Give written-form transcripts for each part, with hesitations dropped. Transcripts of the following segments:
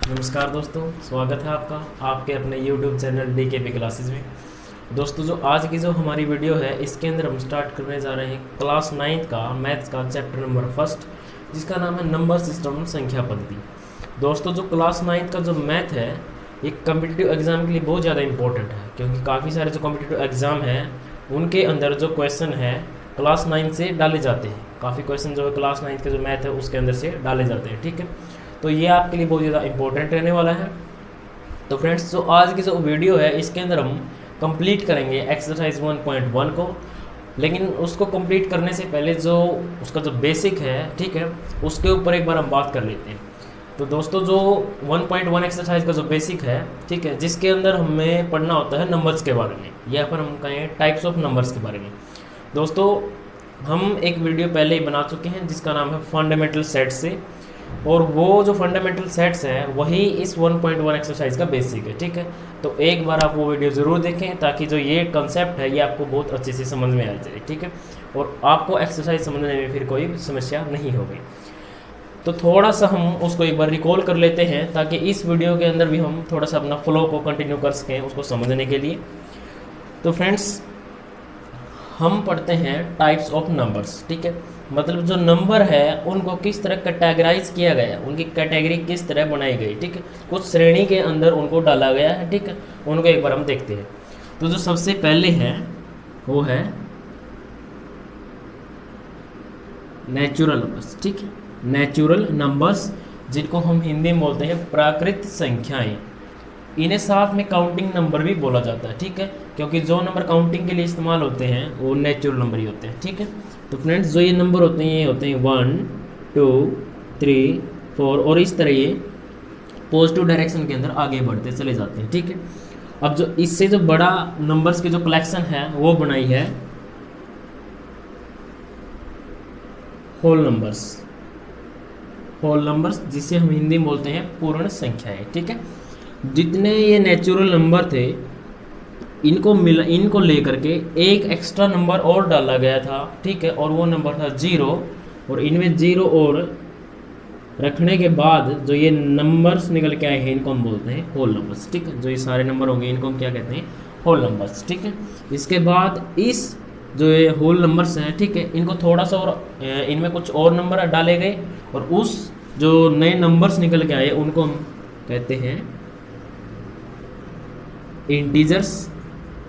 नमस्कार दोस्तों, स्वागत है आपका आपके अपने YouTube चैनल DKP क्लासेस में। दोस्तों, जो आज की जो हमारी वीडियो है इसके अंदर हम स्टार्ट करने जा रहे हैं क्लास 9 का मैथ्स का चैप्टर नंबर फर्स्ट, जिसका नाम है नंबर सिस्टम संख्या पद्धति। दोस्तों, जो क्लास 9 का जो मैथ है ये कम्पिटिटिव एग्ज़ाम के लिए बहुत ज़्यादा इंपॉर्टेंट है, क्योंकि काफ़ी सारे जो कम्पिटिटिव एग्ज़ाम हैं उनके अंदर जो क्वेश्चन है क्लास 9 से डाले जाते हैं। काफ़ी क्वेश्चन जो है क्लास 9 के जो मैथ है उसके अंदर से डाले जाते हैं। ठीक है, तो ये आपके लिए बहुत ज़्यादा इंपॉर्टेंट रहने वाला है। तो फ्रेंड्स, जो आज की जो वीडियो है इसके अंदर हम कंप्लीट करेंगे एक्सरसाइज 1.1 को, लेकिन उसको कंप्लीट करने से पहले जो उसका जो बेसिक है, ठीक है, उसके ऊपर एक बार हम बात कर लेते हैं। तो दोस्तों, जो 1.1 एक्सरसाइज का जो बेसिक है, ठीक है, जिसके अंदर हमें पढ़ना होता है नंबर्स के बारे में, या फिर हम कहें टाइप्स ऑफ नंबर्स के बारे में। दोस्तों, हम एक वीडियो पहले ही बना चुके हैं जिसका नाम है फंडामेंटल सेट से, और वो जो फंडामेंटल सेट्स हैं वही इस 1.1 एक्सरसाइज का बेसिक है। ठीक है, तो एक बार आप वो वीडियो ज़रूर देखें ताकि जो ये कंसेप्ट है ये आपको बहुत अच्छे से समझ में आ जाए। ठीक है, और आपको एक्सरसाइज समझने में फिर कोई समस्या नहीं होगी। तो थोड़ा सा हम उसको एक बार रिकॉल कर लेते हैं ताकि इस वीडियो के अंदर भी हम थोड़ा सा अपना फ्लो को कंटिन्यू कर सकें उसको समझने के लिए। तो फ्रेंड्स, हम पढ़ते हैं टाइप्स ऑफ नंबर्स। ठीक है, मतलब जो नंबर है उनको किस तरह कैटेगराइज किया गया, उनकी कैटेगरी किस तरह बनाई गई। ठीक है, कुछ श्रेणी के अंदर उनको डाला गया है। ठीक है, उनको एक बार हम देखते हैं। तो जो सबसे पहले है वो है नेचुरल नंबर्स। ठीक है, नेचुरल नंबर्स जिनको हम हिंदी में बोलते हैं प्राकृत संख्याएं। इन्हें साथ में काउंटिंग नंबर भी बोला जाता है। ठीक है, क्योंकि जो नंबर काउंटिंग के लिए इस्तेमाल होते हैं वो नेचुरल नंबर ही होते हैं। ठीक है, तो फ्रेंड्स, जो ये नंबर होते हैं ये होते हैं 1 2 3 4, और इस तरह ये पॉजिटिव डायरेक्शन के अंदर आगे बढ़ते चले जाते हैं। ठीक है, अब जो इससे जो बड़ा नंबर्स की जो कलेक्शन है वो बनाई है होल नंबर्स। होल नंबर्स जिसे हम हिंदी में बोलते हैं पूर्ण संख्याएं। ठीक है, जितने ये नेचुरल नंबर थे इनको लेकर के एक एक्स्ट्रा नंबर और डाला गया था। ठीक है, और वो नंबर था 0, और इनमें 0 और रखने के बाद जो ये नंबर्स निकल के आए हैं इनको हम बोलते हैं होल नंबर्स। ठीक है, जो ये सारे नंबर होंगे इनको हम क्या कहते हैं, होल नंबर्स। ठीक है, इसके बाद इस जो ये होल नंबर्स हैं, ठीक है, इनको थोड़ा सा और इनमें कुछ और नंबर डाले गए, और उस जो नए नंबर्स निकल के आए उनको हम कहते हैं इंटीजर्स,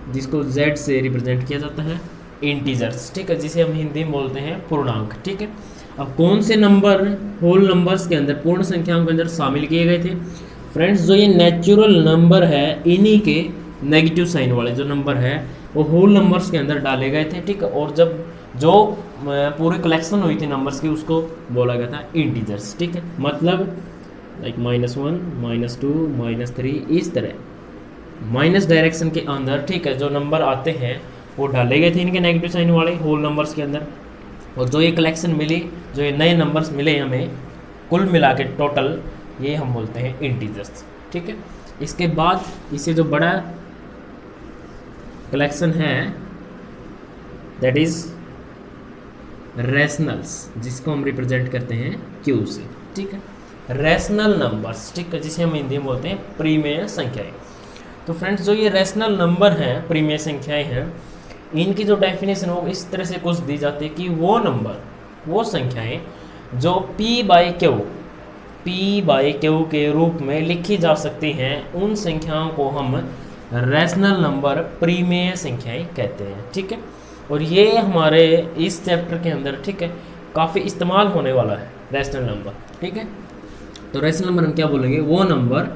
जिसको Z से रिप्रेजेंट किया जाता है, इंटीजर्स। ठीक है, जिसे हम हिंदी में बोलते हैं पूर्णांक। ठीक है, अब कौन से नंबर होल नंबर्स के अंदर, पूर्ण संख्याओं के अंदर शामिल किए गए थे? फ्रेंड्स, जो ये नेचुरल नंबर है इन्हीं के नेगेटिव साइन वाले जो नंबर है वो होल नंबर्स के अंदर डाले गए थे। ठीक है, और जब जो पूरी कलेक्शन हुई थी नंबर्स की उसको बोला गया था इंटीजर्स। ठीक है, मतलब लाइक -1 -2 -3, इस तरह माइनस डायरेक्शन के अंदर, ठीक है, जो नंबर आते हैं वो डाले गए थे इनके नेगेटिव साइन वाले होल नंबर्स के अंदर। और जो ये कलेक्शन मिली, जो ये नए नंबर्स मिले हमें कुल मिला के टोटल, ये हम बोलते हैं इंटीजर्स। ठीक है, इसके बाद इससे जो बड़ा कलेक्शन है दैट इज रैशनल्स, जिसको हम रिप्रेजेंट करते हैं Q से। ठीक है, रैशनल नंबर्स, ठीक है, जिसे हम हिंदी में बोलते हैं परिमेय संख्याएं। तो फ्रेंड्स, जो ये रैशनल नंबर हैं, परिमेय संख्याएं हैं, इनकी जो डेफिनेशन हो इस तरह से कुछ दी जाती है कि वो नंबर, वो संख्याएं जो P/Q के रूप में लिखी जा सकती हैं, उन संख्याओं को हम रैशनल नंबर, परिमेय संख्याएं कहते हैं। ठीक है, और ये हमारे इस चैप्टर के अंदर, ठीक है, काफ़ी इस्तेमाल होने वाला है रैशनल नंबर। ठीक है, तो रैशनल नंबर हम क्या बोलेंगे, वो नंबर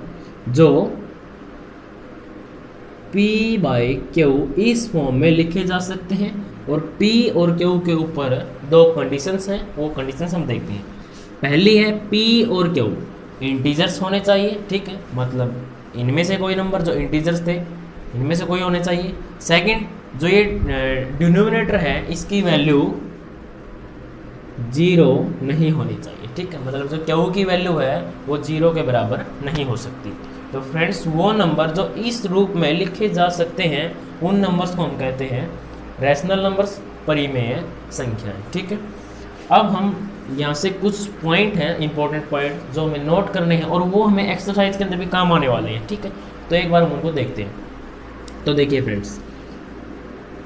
जो P/Q इस फॉर्म में लिखे जा सकते हैं, और P और Q के ऊपर दो कंडीशंस हैं, वो कंडीशंस हम देखते हैं। पहली है P और Q इंटीजर्स होने चाहिए। ठीक है, मतलब इनमें से कोई नंबर जो इंटीजर्स थे इनमें से कोई होने चाहिए। सेकंड, जो ये डिनोमिनेटर है इसकी वैल्यू 0 नहीं होनी चाहिए। ठीक है, मतलब जो Q की वैल्यू है वो 0 के बराबर नहीं हो सकती। तो फ्रेंड्स, वो नंबर जो इस रूप में लिखे जा सकते हैं उन नंबर्स को हम कहते हैं रैशनल नंबर्स, परिमेय संख्याएं। ठीक है, अब हम यहाँ से कुछ पॉइंट हैं, इंपॉर्टेंट पॉइंट जो हमें नोट करने हैं और वो हमें एक्सरसाइज के अंदर भी काम आने वाले हैं, ठीक है। तो एक बार हम उनको देखते हैं। तो देखिए फ्रेंड्स,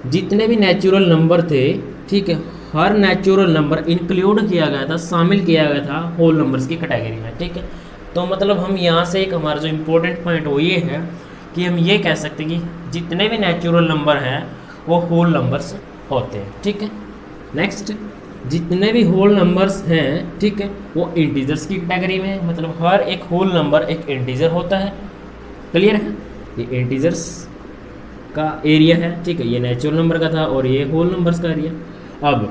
जितने भी नेचुरल नंबर थे, ठीक है, हर नेचुरल नंबर इंक्लूड किया गया था, शामिल किया गया था होल नंबर्स की कैटेगरी में, ठीक है। तो मतलब हम यहाँ से एक हमारा जो इम्पोर्टेंट पॉइंट वो ये है कि हम ये कह सकते हैं कि जितने भी नेचुरल नंबर हैं वो होल नंबर्स होते हैं, ठीक है। नेक्स्ट, जितने भी होल नंबर्स हैं, ठीक है, वो इंटीजर्स की कैटेगरी में है, मतलब हर एक होल नंबर एक इंटीजर होता है। क्लियर है? ये इंटीजर्स का एरिया है, ठीक है, ये नेचुरल नंबर का था और ये होल नंबर्स का एरिया। अब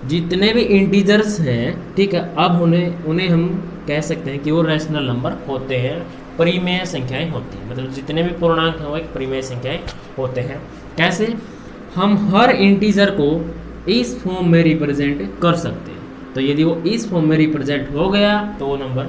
जितने भी इंटीजर्स हैं, ठीक है, अब उन्हें हम कह सकते हैं कि वो रैशनल नंबर होते हैं, परिमेय संख्याएं होती हैं, मतलब जितने भी पूर्णांक हैं वो एक परिमेय संख्याएं होते हैं। कैसे? हम हर इंटीजर को इस फॉर्म में रिप्रेजेंट कर सकते हैं। तो यदि वो इस फॉर्म में रिप्रेजेंट हो गया तो वो नंबर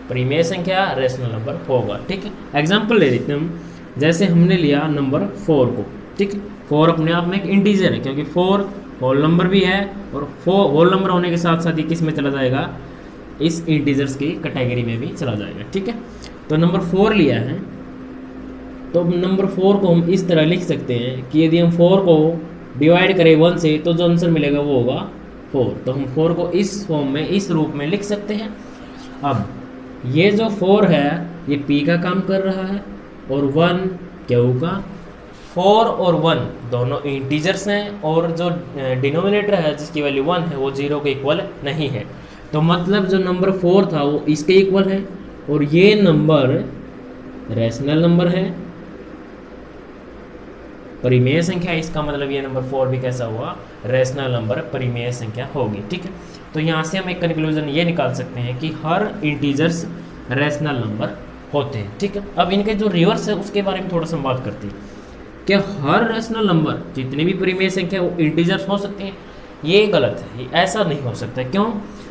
परिमेय संख्या, रैशनल नंबर होगा, ठीक है। एग्जाम्पल ले लेते हैं हम, जैसे हमने लिया नंबर 4 को, ठीक है। 4 अपने आप में एक इंटीजर है क्योंकि 4 होल नंबर भी है और 4 होल नंबर होने के साथ साथ ये किस में चला जाएगा, इस इंटीजर्स की कैटेगरी में भी चला जाएगा, ठीक है। तो नंबर 4 लिया है, तो नंबर 4 को हम इस तरह लिख सकते हैं कि यदि हम 4 को डिवाइड करें 1 से तो जो आंसर मिलेगा वो होगा 4। तो हम 4 को इस फॉर्म में, इस रूप में लिख सकते हैं। अब ये जो 4 है ये P का काम कर रहा है और 1 Q का। 4 और 1 दोनों इंटीजर्स हैं और जो डिनोमिनेटर है जिसकी वैल्यू 1 है वो 0 के इक्वल नहीं है। तो मतलब जो नंबर 4 था वो इसके इक्वल है और ये नंबर रैशनल नंबर है, परिमेय संख्या। इसका मतलब ये नंबर 4 भी कैसा हुआ, रैशनल नंबर, परिमेय संख्या होगी, ठीक है। तो यहाँ से हम एक कंक्लूजन ये निकाल सकते हैं कि हर इंटीजर्स रैशनल नंबर होते हैं, ठीक है। अब इनके जो रिवर्स है उसके बारे में थोड़ा सा बात करते हैं। क्या हर रैशनल नंबर जितने भी परिमेय संख्या वो इंटीजर्स हो सकते हैं? ये गलत है, ये ऐसा नहीं हो सकता। क्यों?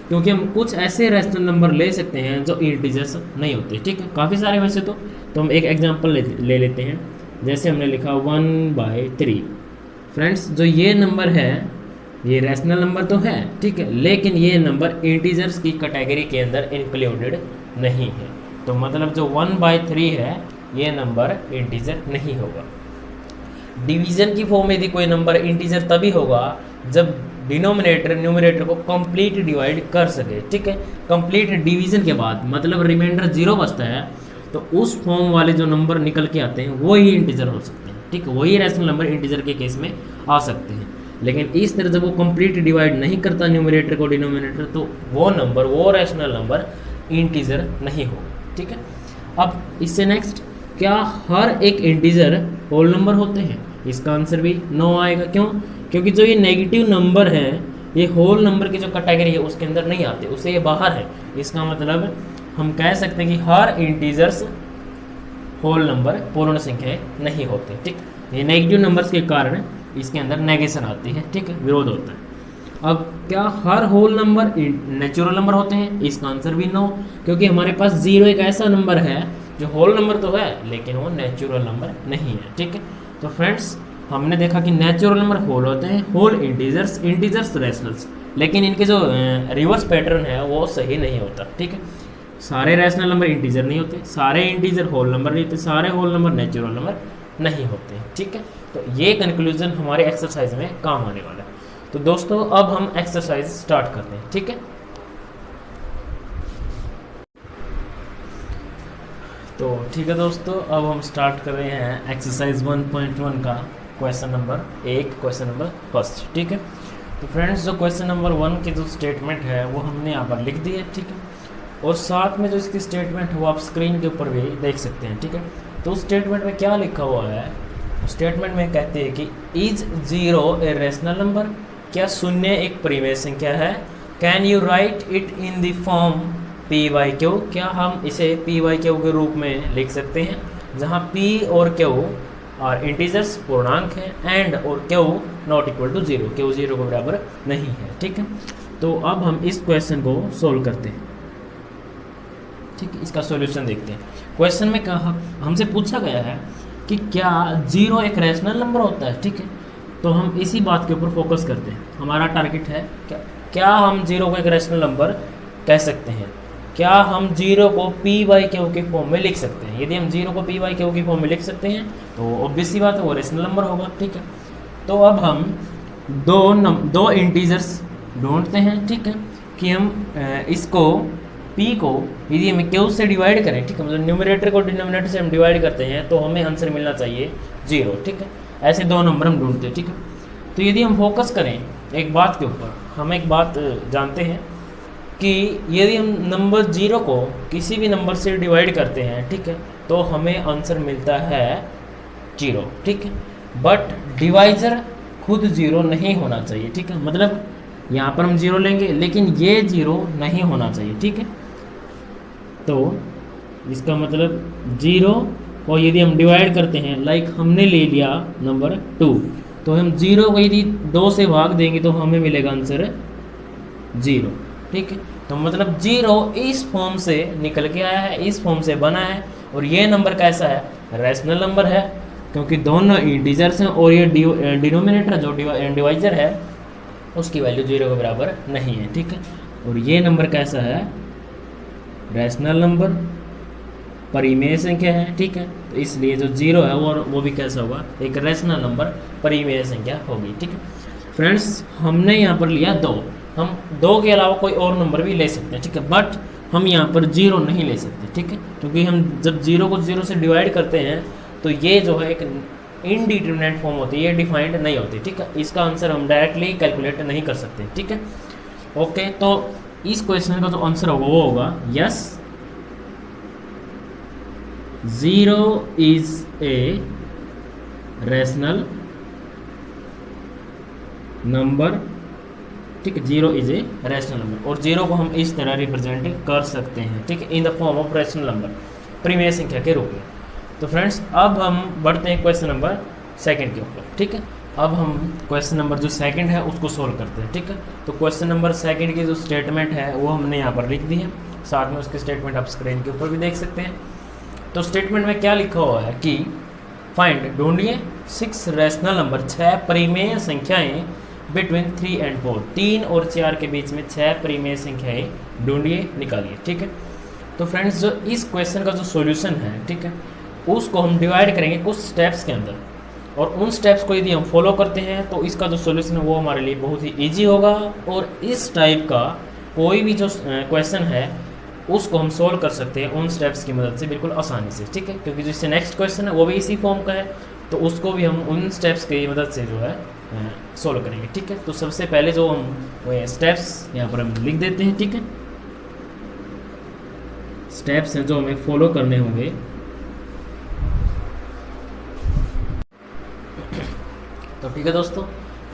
क्योंकि हम कुछ ऐसे रैशनल नंबर ले सकते हैं जो इंटीजर्स नहीं होते, ठीक है। काफ़ी सारे वैसे तो हम एक एग्जांपल ले लेते हैं। जैसे हमने लिखा 1/3। फ्रेंड्स, जो ये नंबर है ये रैशनल नंबर तो है, ठीक है, लेकिन ये नंबर इंटीजर्स की कैटेगरी के अंदर इंक्लूडेड नहीं है। तो मतलब जो 1/3 है ये नंबर इंटीजर नहीं होगा। डिवीजन की फॉर्म में यदि कोई नंबर इंटीजर तभी होगा जब डिनोमिनेटर न्यूमरेटर को कंप्लीट डिवाइड कर सके, ठीक है। कंप्लीट डिवीजन के बाद मतलब रिमाइंडर 0 बचता है तो उस फॉर्म वाले जो नंबर निकल के आते हैं वो ही इंटीजर हो सकते हैं, ठीक है, वही रैशनल नंबर इंटीजर के केस में आ सकते हैं। लेकिन इस तरह जब वो कंप्लीट डिवाइड नहीं करता न्यूमरेटर को डिनोमिनेटर, तो वो नंबर, वो रैशनल नंबर इंटीजर नहीं होगा, ठीक है। अब इससे नेक्स्ट, क्या हर एक इंटीजर होल नंबर होते हैं? इसका आंसर भी नो आएगा। क्यों? क्योंकि जो ये नेगेटिव नंबर है ये होल नंबर की जो कैटेगरी है उसके अंदर नहीं आते, उससे ये बाहर है। इसका मतलब हम कह सकते हैं कि हर इंटीजर्स होल नंबर, पूर्ण संख्याएं नहीं होते, ठीक। ये नेगेटिव नंबर्स के कारण इसके अंदर नेगेशन आती है, ठीक है, विरोध होता है। अब क्या हर होल नंबर नेचुरल नंबर होते हैं? इसका आंसर भी नो, क्योंकि हमारे पास 0 एक ऐसा नंबर है जो होल नंबर तो है लेकिन वो नेचुरल नंबर नहीं है, ठीक है। तो फ्रेंड्स, हमने देखा कि नेचुरल नंबर होल होते हैं, होल इंटीजर्स, इंटीजर्स रैशनल्स, लेकिन इनके जो रिवर्स पैटर्न है वो सही नहीं होता, ठीक है। सारे रैशनल नंबर इंटीजर नहीं होते, सारे इंटीजर होल नंबर नहीं होते, सारे होल नंबर नेचुरल नंबर नहीं होते, ठीक है। तो ये कंक्लूजन हमारे एक्सरसाइज में काम आने वाला है। तो दोस्तों अब हम एक्सरसाइज स्टार्ट करते हैं, ठीक है। तो ठीक है दोस्तों, अब हम स्टार्ट कर रहे हैं एक्सरसाइज 1.1 का question number 1, question number first, ठीक है। तो फ्रेंड्स, जो क्वेश्चन नंबर 1 की जो स्टेटमेंट है वो हमने यहाँ पर लिख दी है, ठीक है। और साथ में जो इसकी स्टेटमेंट है वो आप स्क्रीन के ऊपर भी देख सकते हैं, ठीक है। तो उस स्टेटमेंट में क्या लिखा हुआ है? स्टेटमेंट में कहते हैं कि इज 0 ए रैशनल नंबर? क्या 0 एक परिमेय संख्या है? Can you right it in the form p/q? क्या हम इसे p/q के रूप में लिख सकते हैं जहाँ p और q और इंटीजर्स पूर्णांक हैं एंड और q not equal to 0, q 0 के बराबर नहीं है, ठीक है। तो अब हम इस क्वेश्चन को सोल्व करते हैं, ठीक है। इसका सॉल्यूशन देखते हैं। क्वेश्चन में कहा, हमसे पूछा गया है कि क्या 0 एक रैशनल नंबर होता है, ठीक है। तो हम इसी बात के ऊपर फोकस करते हैं। हमारा टारगेट है क्या हम जीरो को एक रैशनल नंबर कह सकते हैं? क्या हम जीरो को पी बाई क्यू के फॉर्म में लिख सकते हैं? यदि हम जीरो को पी बाई क्यू की फॉर्म में लिख सकते हैं तो ऑब्वियस सी बात है वो रैशनल नंबर होगा, ठीक है। तो अब हम दो इंटीजर्स ढूंढते हैं, ठीक है, कि हम इसको p को यदि हम क्यू से डिवाइड करें, ठीक है, मतलब न्यूमरेटर को डिनोमिनेटर से हम डिवाइड करते हैं तो हमें आंसर मिलना चाहिए 0, ठीक है। ऐसे दो नंबर हम ढूंढते हैं, ठीक है। तो यदि हम फोकस करें एक बात के ऊपर, हम एक बात जानते हैं कि यदि हम नंबर 0 को किसी भी नंबर से डिवाइड करते हैं, ठीक है, तो हमें आंसर मिलता है 0, ठीक है। बट डिवाइजर खुद 0 नहीं होना चाहिए, ठीक है, मतलब यहाँ पर हम 0 लेंगे लेकिन ये 0 नहीं होना चाहिए, ठीक है। तो इसका मतलब 0 को यदि हम डिवाइड करते हैं, लाइक हमने ले लिया नंबर 2, तो हम 0 को यदि 2 से भाग देंगे तो हमें मिलेगा आंसर 0, ठीक है। तो मतलब 0 इस फॉर्म से निकल के आया है, इस फॉर्म से बना है, और ये नंबर कैसा है? रैशनल नंबर है, क्योंकि दोनों इंटीजर्स हैं और ये डिनोमिनेटर जो डिवाइजर है उसकी वैल्यू 0 के बराबर नहीं है, ठीक है। और ये नंबर कैसा है? रैशनल नंबर, परिमेय संख्या है, ठीक है। तो इसलिए जो 0 है वो भी कैसा होगा? एक रैशनल नंबर, परिमेय संख्या होगी, ठीक है। फ्रेंड्स, हमने यहाँ पर लिया 2, हम 2 के अलावा कोई और नंबर भी ले सकते हैं, ठीक है, बट हम यहाँ पर 0 नहीं ले सकते, ठीक है, क्योंकि हम जब 0 को 0 से डिवाइड करते हैं तो ये जो है एक इनडिटरमिनेट फॉर्म होती है, ये डिफाइंड नहीं होती, ठीक है। इसका आंसर हम डायरेक्टली कैलकुलेट नहीं कर सकते, ठीक है। ओके, तो इस क्वेश्चन का जो आंसर होगा वो होगा yes, 0 is a rational number, ठीक है, 0 इज ए रैशनल नंबर, और 0 को हम इस तरह रिप्रेजेंट कर सकते हैं, ठीक है, in the form of rational number, परिमेय संख्या के रूप में। तो फ्रेंड्स, अब हम बढ़ते हैं क्वेश्चन नंबर 2 के ऊपर, ठीक है। अब हम क्वेश्चन नंबर जो 2 है उसको सोल्व करते हैं, ठीक है। तो क्वेश्चन नंबर 2 की जो स्टेटमेंट है वो हमने यहाँ पर लिख दी है, साथ में उसकी स्टेटमेंट आप स्क्रीन के ऊपर भी देख सकते हैं। तो स्टेटमेंट में क्या लिखा हुआ है कि फाइंड, ढूंढिए 6 रैशनल नंबर, 6 परिमेय संख्याएं बिटवीन 3 and 4, 3 और 4 के बीच में 6 परिमेय संख्याएं ढूंढिए, निकालिए, ठीक है। तो फ्रेंड्स, जो इस क्वेश्चन का जो सॉल्यूशन है, ठीक है, उसको हम डिवाइड करेंगे कुछ स्टेप्स के अंदर, और उन स्टेप्स को यदि हम फॉलो करते हैं तो इसका जो सॉल्यूशन है वो हमारे लिए बहुत ही ईजी होगा, और इस टाइप का कोई भी जो क्वेश्चन है उसको हम सोल्व कर सकते हैं उन स्टेप्स की मदद से बिल्कुल आसानी से, ठीक है। क्योंकि जिससे नेक्स्ट क्वेश्चन है वो भी इसी फॉर्म का है, तो उसको भी हम उन स्टेप्स की मदद से जो है सोल्व करेंगे, ठीक है। तो सबसे पहले जो हम वो स्टेप्स यहाँ पर हम लिख देते हैं, ठीक है, स्टेप्स हैं जो हमें फॉलो करने होंगे। तो ठीक है दोस्तों,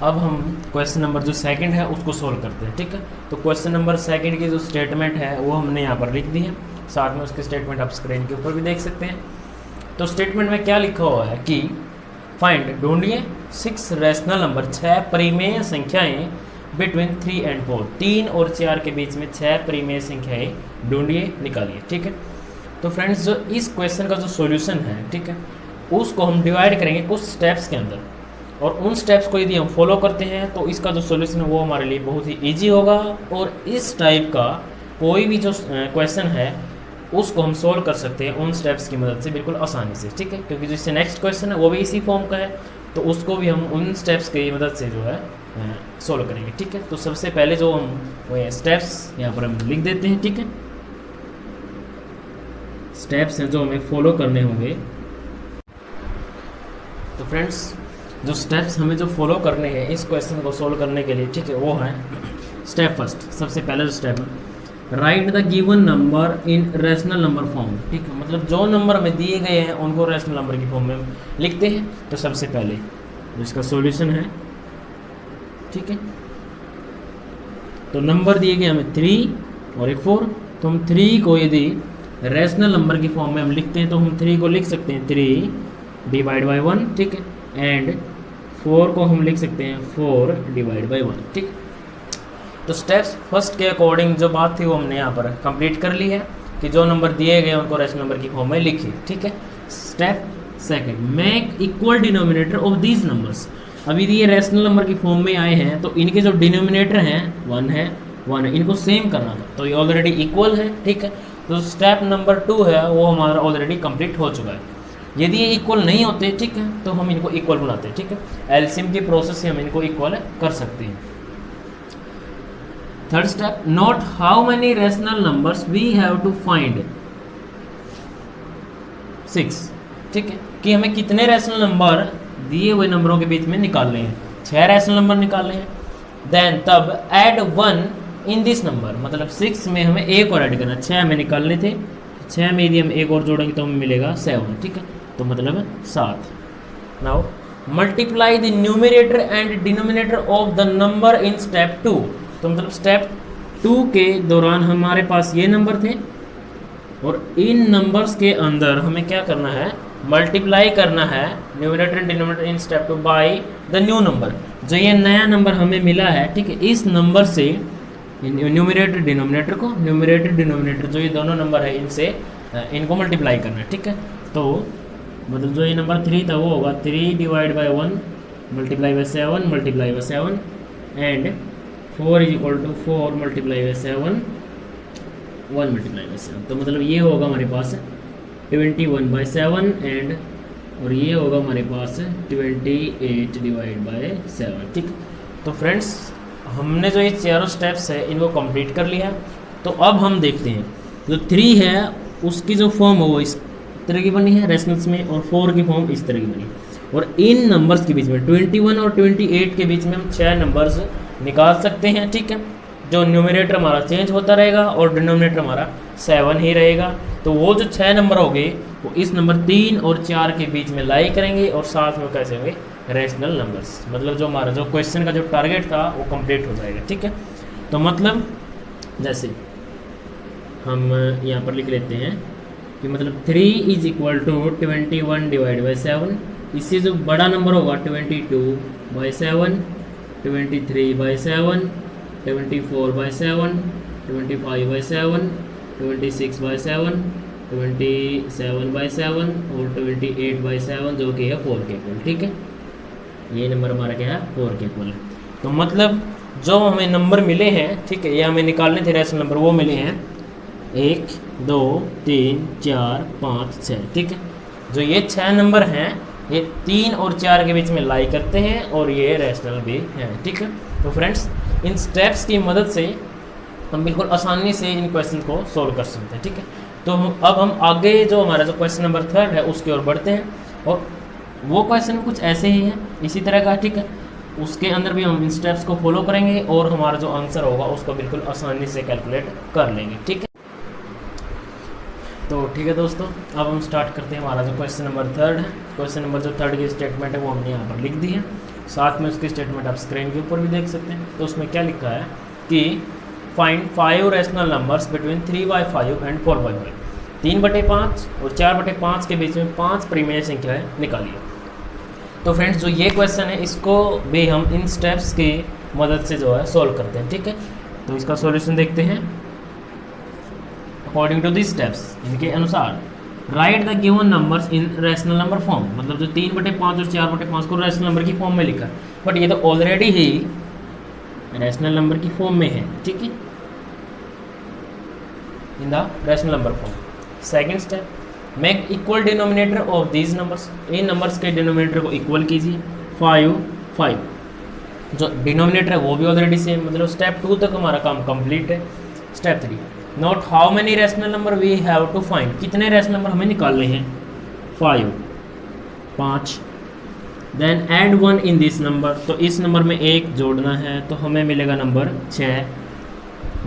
अब हम क्वेश्चन नंबर जो 2 है उसको सोल्व करते हैं, ठीक है। तो क्वेश्चन नंबर 2 की जो स्टेटमेंट है वो हमने यहाँ पर लिख दी है, साथ में उसकी स्टेटमेंट आप स्क्रीन के ऊपर भी देख सकते हैं। तो स्टेटमेंट में क्या लिखा हुआ है कि फाइंड, ढूंढिए 6 रैशनल नंबर, 6 परिमेय संख्याएं बिटवीन 3 and 4, 3 और 4 के बीच में 6 परिमेय संख्याएं ढूंढिए, निकालिए, ठीक है। तो फ्रेंड्स, जो इस क्वेश्चन का जो सॉल्यूशन है, ठीक है, उसको हम डिवाइड करेंगे कुछ स्टेप्स के अंदर, और उन स्टेप्स को यदि हम फॉलो करते हैं तो इसका जो सॉल्यूशन है वो हमारे लिए बहुत ही ईजी होगा, और इस टाइप का कोई भी जो क्वेश्चन है उसको हम सोल्व कर सकते हैं उन स्टेप्स की मदद से बिल्कुल आसानी से, ठीक है। क्योंकि जिससे नेक्स्ट क्वेश्चन है वो भी इसी फॉर्म का है, तो उसको भी हम उन स्टेप्स की मदद से जो है सोल्व करेंगे, ठीक है। तो सबसे पहले जो हम वो स्टेप्स यहाँ पर हम लिख देते हैं, ठीक है, स्टेप्स हैं जो हमें फॉलो करने होंगे। तो फ्रेंड्स, जो स्टेप्स हमें जो फॉलो करने हैं इस क्वेश्चन को सोल्व करने के लिए, ठीक है, वो है स्टेप फर्स्ट, सबसे पहले जो स्टेप है right the given number in rational number form, ठीक है, मतलब जो नंबर हमें दिए गए हैं उनको रैशनल नंबर की फॉर्म में लिखते हैं। तो सबसे पहले इसका सॉल्यूशन है, ठीक है, तो नंबर दिए गए हमें 3 और एक 4, तो हम 3 को यदि रैशनल नंबर की फॉर्म में हम लिखते हैं तो हम 3 को लिख सकते हैं 3 डिवाइड बाई 1, ठीक है, एंड 4 को हम लिख सकते हैं 4 डिवाइड बाई 1, ठीक है। तो स्टेप्स फर्स्ट के अकॉर्डिंग जो बात थी वो हमने यहाँ पर कंप्लीट कर ली है कि जो नंबर दिए गए उनको रैशनल नंबर की फॉर्म में लिखिए, ठीक है। Step second, make equal denominator of these numbers, अभी ये रैशनल नंबर की फॉर्म में आए हैं तो इनके जो डिनोमिनेटर हैं 1 है 1 है, इनको सेम करना था, तो ये ऑलरेडी इक्वल है, ठीक है। तो स्टेप नंबर 2 है वो हमारा ऑलरेडी कंप्लीट हो चुका है। यदि ये इक्वल नहीं होते, ठीक है, तो हम इनको इक्वल बनाते हैं, ठीक है। एलसीएम की प्रोसेस से हम इनको इक्वल कर सकते हैं। Third step, note how many rational numbers we have to find 6, ठीक है, कि हमें कितने रैशनल नंबर दिए हुए नंबरों के बीच में निकालने हैं। 6 रैशनल नंबर निकालने हैं। देन तब ऐड 1 इन दिस नंबर, मतलब 6 में हमें एक और ऐड करना। 6 में निकालने थे, 6 में यदि हम एक और जोड़ेंगे तो हमें मिलेगा 7, ठीक है, तो मतलब 7। Now multiply the numerator and denominator of the number in step 2। तो मतलब स्टेप 2 के दौरान हमारे पास ये नंबर थे और इन नंबर्स के अंदर हमें क्या करना है, मल्टीप्लाई करना है numerator and denominator in step 2 by the new number. जो ये नया नंबर हमें मिला है, ठीक है, इस नंबर से न्यूमरेटर डिनोमिनेटर को, न्यूमरेटर डिनोमिनेटर जो ये दोनों नंबर है इनसे इनको मल्टीप्लाई करना है, ठीक है। तो मतलब जो ये नंबर 3 था वो होगा 3 divide by 1 multiply by 7 multiply by 7 and 4 is equal to 4 multiply by 7 1 multiply by 7। तो मतलब ये होगा हमारे पास 21/7 एंड और ये होगा हमारे पास 28 डिवाइड बाय 7, ठीक। तो फ्रेंड्स हमने जो ये चारों स्टेप्स है इनको कंप्लीट कर लिया। तो अब हम देखते हैं जो 3 है उसकी जो फॉर्म है वो इस तरह की बनी है रेशनल्स में, और 4 की फॉर्म इस तरह की बनी है। और इन नंबर्स के बीच में 21 और 28 के बीच में हम 6 नंबर्स निकाल सकते हैं, ठीक है। जो न्यूमरेटर हमारा चेंज होता रहेगा और डिनोमिनेटर हमारा 7 ही रहेगा। तो वो जो 6 नंबर हो गए वो इस नंबर 3 और 4 के बीच में लाई करेंगे और साथ में कैसे होंगे, रैशनल नंबर्स। मतलब जो हमारा जो क्वेश्चन का जो टारगेट था वो कंप्लीट हो जाएगा, ठीक है। तो मतलब जैसे हम यहाँ पर लिख लेते हैं कि मतलब 3 is equal to 21 divide by 7। इससे जो बड़ा नंबर होगा 22/7, 23/7, 24/7, 25/7, 26/7, 27/7 और 28/7 जो कि है 4 के इक्वल, ठीक है। ये नंबर हमारा क्या है, 4 के इक्वल है। तो मतलब जो हमें नंबर मिले हैं, ठीक है, ये हमें निकालने थे रैशनल नंबर, वो मिले हैं 1 2 3 4 5 6, ठीक है। जो ये 6 नंबर हैं ये 3 और 4 के बीच में लाई करते हैं और ये रैशनल भी हैं, ठीक है। तो फ्रेंड्स इन स्टेप्स की मदद से हम बिल्कुल आसानी से इन क्वेश्चन को सोल्व कर सकते हैं, ठीक है। तो अब हम आगे जो हमारा जो क्वेश्चन नंबर 3 है उसकी ओर बढ़ते हैं, और वो क्वेश्चन कुछ ऐसे ही है इसी तरह का, ठीक है। उसके अंदर भी हम इन स्टेप्स को फॉलो करेंगे और हमारा जो आंसर होगा उसको बिल्कुल आसानी से कैलकुलेट कर लेंगे, ठीक है। तो ठीक है दोस्तों, अब हम स्टार्ट करते हैं हमारा जो क्वेश्चन नंबर 3 है। क्वेश्चन नंबर जो 3 की स्टेटमेंट है वो हमने यहाँ पर लिख दी है, साथ में उसकी स्टेटमेंट आप स्क्रीन के ऊपर भी देख सकते हैं। तो उसमें क्या लिखा है कि find 5 rational numbers between 3/5 and 4/5। 3/5 और 4/5 के बीच में 5 परिमेय संख्याएँ निकालिए। तो फ्रेंड्स जो ये क्वेश्चन है इसको भी हम इन स्टेप्स की मदद से जो है सोल्व करते हैं, ठीक है। तो इसका सॉल्यूशन देखते हैं। अकॉर्डिंग टू दिस स्टेप्स, इनके अनुसार right the given numbers in rational number form. मतलब जो 3/5 और 4/5 को रैशनल नंबर की फॉर्म में लिखा, बट ये तो ऑलरेडी ही रैशनल नंबर की फॉर्म में है, ठीक है, in the rational number form. Second step, make equal denominator of these numbers. In numbers के डिनोमिनेटर को इक्वल कीजिए। 5 5 जो डिनोमिनेटर है वो भी ऑलरेडी सेम, मतलब स्टेप 2 तक हमारा काम कंप्लीट है। Step 3, note how many rational number we have to find. कितने रैशनल नंबर हमें निकालने हैं, 5। Then add 1 in this number. तो इस नंबर में 1 जोड़ना है तो हमें मिलेगा number 6।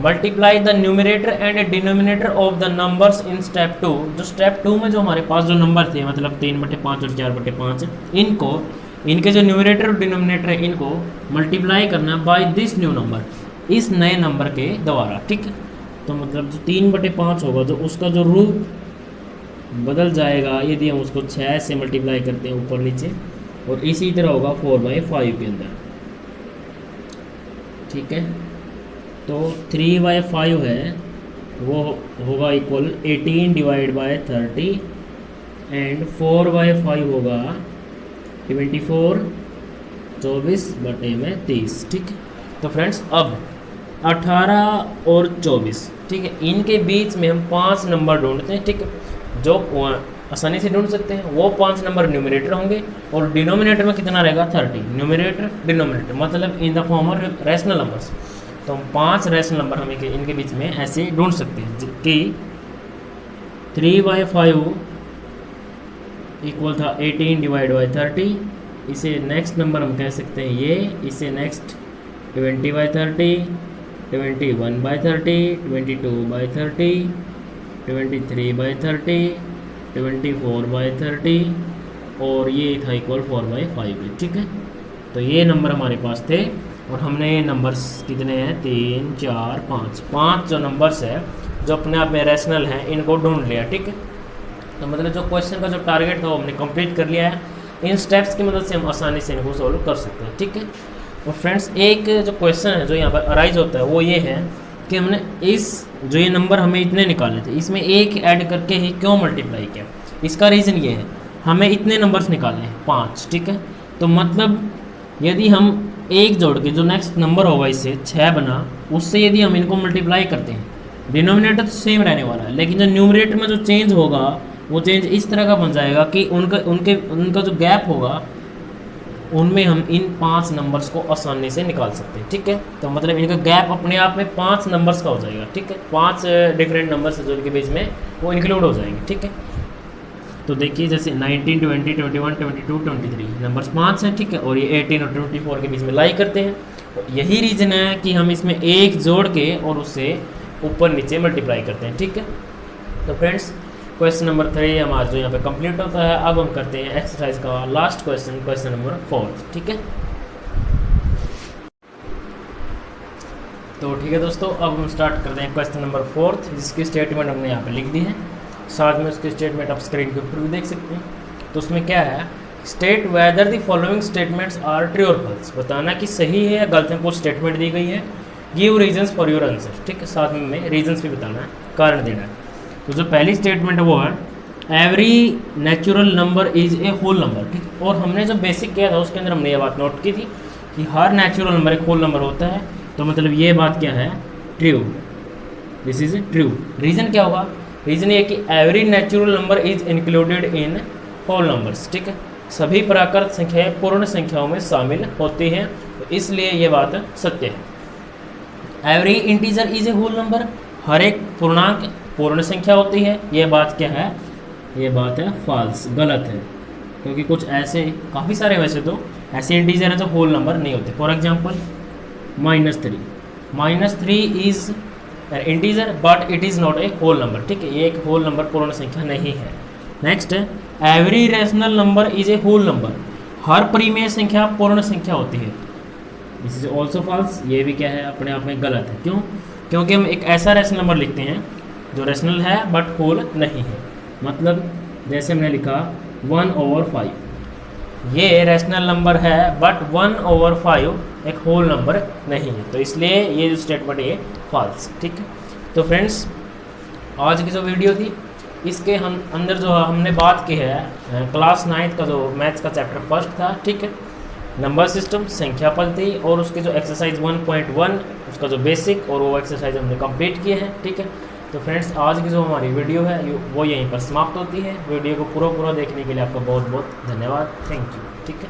Multiply the numerator and denominator of the numbers in step 2। जो स्टेप 2 में जो हमारे पास जो नंबर थे, मतलब 3/5 और 4/5, इनको इनके जो न्यूमरेटर और डिनोमिनेटर है इनको मल्टीप्लाई करना बाय दिस न्यू नंबर, इस नए नंबर के द्वारा, ठीक है। तो मतलब जो 3/5 होगा जो उसका जो रूप बदल जाएगा यदि हम उसको 6 से मल्टीप्लाई करते हैं ऊपर नीचे, और इसी तरह होगा 4/5 के अंदर, ठीक है। तो 3/5 है वो होगा इक्वल 18 डिवाइड बाय 30 एंड 4/5 होगा 24 24/30, ठीक है। तो फ्रेंड्स अब 18 और 24, ठीक है, इनके बीच में हम 5 नंबर ढूंढते हैं, ठीक है, जो आसानी से ढूंढ सकते हैं। वो 5 नंबर न्यूमरेटर होंगे और डिनोमिनेटर में कितना रहेगा 30, न्यूमरेटर डिनोमिनेटर मतलब in the form of rational numbers. तो हम 5 रैशनल नंबर हम इनके बीच में ऐसे ढूंढ सकते हैं कि 3/5 इक्वल था 18/30। इसे नेक्स्ट नंबर हम कह सकते हैं ये, इसे नेक्स्ट 20/30, 21/30, 22/30, 23/30, 24/30 और ये था इक्वल 4/5, ठीक है। तो ये नंबर हमारे पास थे और हमने ये नंबर्स कितने हैं 3, 4, 5 जो नंबर्स है जो अपने आप में रैशनल हैं इनको ढूंढ लिया, ठीक है। तो मतलब जो क्वेश्चन का जो टारगेट था वो हमने कंप्लीट कर लिया है। इन स्टेप्स की मदद से हम आसानी से इनको सॉल्व कर सकते हैं, ठीक है। और फ्रेंड्स एक जो क्वेश्चन है जो यहाँ पर अराइज होता है वो ये है कि हमने इस जो ये नंबर हमें इतने निकालने थे इसमें एक ऐड करके ही क्यों मल्टीप्लाई किया। इसका रीज़न ये है हमें इतने नंबर्स निकालने हैं 5, ठीक है। तो मतलब यदि हम एक जोड़ के जो नेक्स्ट नंबर होगा इससे 6 बना, उससे यदि हम इनको मल्टीप्लाई करते हैं डिनोमिनेटर तो सेम रहने वाला है, लेकिन जो न्यूमरेटर में जो चेंज होगा वो चेंज इस तरह का बन जाएगा कि उनका जो गैप होगा उनमें हम इन 5 नंबर्स को आसानी से निकाल सकते हैं, ठीक है। तो मतलब इनका गैप अपने आप में 5 नंबर्स का हो जाएगा, ठीक है। 5 डिफरेंट नंबर्स जो इनके बीच में वो इंक्लूड हो जाएंगे, ठीक है। तो देखिए जैसे 19, 20, 21, 22, 23 नंबर्स 5 हैं, ठीक है, और ये 18 और 24 के बीच में लाई करते हैं। तो यही रीज़न है कि हम इसमें एक जोड़ के और उससे ऊपर नीचे मल्टीप्लाई करते हैं, ठीक है। तो फ्रेंड्स क्वेश्चन नंबर 3 हमारा जो यहाँ पे कंप्लीट होता है। अब हम करते हैं एक्सरसाइज का लास्ट क्वेश्चन, क्वेश्चन नंबर 4, ठीक है। तो ठीक है दोस्तों, अब हम स्टार्ट करते हैं क्वेश्चन नंबर 4 जिसकी स्टेटमेंट हमने यहाँ पे लिख दी है। साथ में उसकी स्टेटमेंट आप स्क्रीन के ऊपर भी देख सकते हैं। तो उसमें क्या है, state whether the following statements are true और फॉल्स, बताना कि सही है या गलत है। कुछ स्टेटमेंट दी गई है, give reasons for your answer, ठीक है। साथ में हमें रीजंस भी बताना है, कारण देना है। तो जो पहली स्टेटमेंट है वो है every natural number is a whole number, ठीक। और हमने जो बेसिक किया था उसके अंदर हमने ये बात नोट की थी कि हर नेचुरल नंबर एक होल नंबर होता है। तो मतलब ये बात क्या है, true, this is true. Reason क्या होगा, रीज़न ये कि every natural number is included in whole numbers, ठीक है। सभी प्राकृत संख्याएं पूर्ण संख्याओं में शामिल होती हैं, तो इसलिए ये बात सत्य है। Every integer is a whole number, हर एक पूर्णांक पूर्ण संख्या होती है, ये बात क्या है, ये बात है फॉल्स, गलत है। क्योंकि कुछ ऐसे काफ़ी सारे वैसे तो ऐसे इंटीजर हैं जो होल नंबर नहीं होते। For example -3 is integer but it is not a whole number, ठीक है। ये एक होल नंबर पूर्ण संख्या नहीं है। नेक्स्ट है every rational number is a whole number, हर परिमेय संख्या पूर्ण संख्या होती है, दिस इज ऑल्सो फॉल्स। ये भी क्या है, अपने आप में गलत है। क्यों, क्योंकि हम एक ऐसा रैशनल नंबर लिखते हैं जो रैशनल है बट होल नहीं है। मतलब जैसे हमने लिखा 1/5, ये रैशनल नंबर है बट 1/5 एक होल नंबर नहीं है, तो इसलिए ये जो स्टेटमेंट है फॉल्स, ठीक है। तो फ्रेंड्स आज की जो वीडियो थी इसके हम अंदर जो हमने बात की है क्लास 9 का जो मैथ्स का चैप्टर फर्स्ट था, ठीक है, नंबर सिस्टम, संख्या पद्धति, और उसके जो एक्सरसाइज 1.1 उसका जो बेसिक और वो एक्सरसाइज हमने कंप्लीट किए हैं, ठीक है। तो फ्रेंड्स आज की जो हमारी वीडियो है वो यहीं पर समाप्त होती है। वीडियो को पूरा देखने के लिए आपका बहुत बहुत धन्यवाद, थैंक यू, ठीक है।